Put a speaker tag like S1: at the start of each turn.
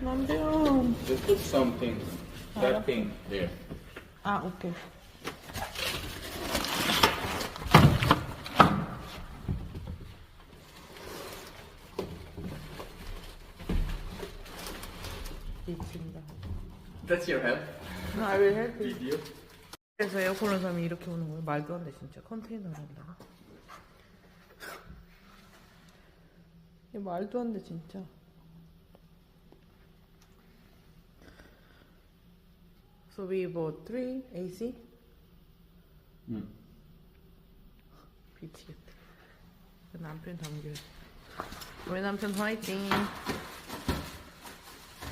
S1: 남편.
S2: Just put something, that thing there.
S1: 아, 오케이. 미친다.
S2: That's your head?
S1: I will help you.
S2: Video?
S1: 그래서 에어컨을 사면 이렇게 오는 거예요? 말도 안 돼, 진짜. 컨테이너를 한다고. 이게 말도 안 돼, 진짜. So we bought 3 AC? 미치겠다. 남편 담겨. 우리 남편 화이팅!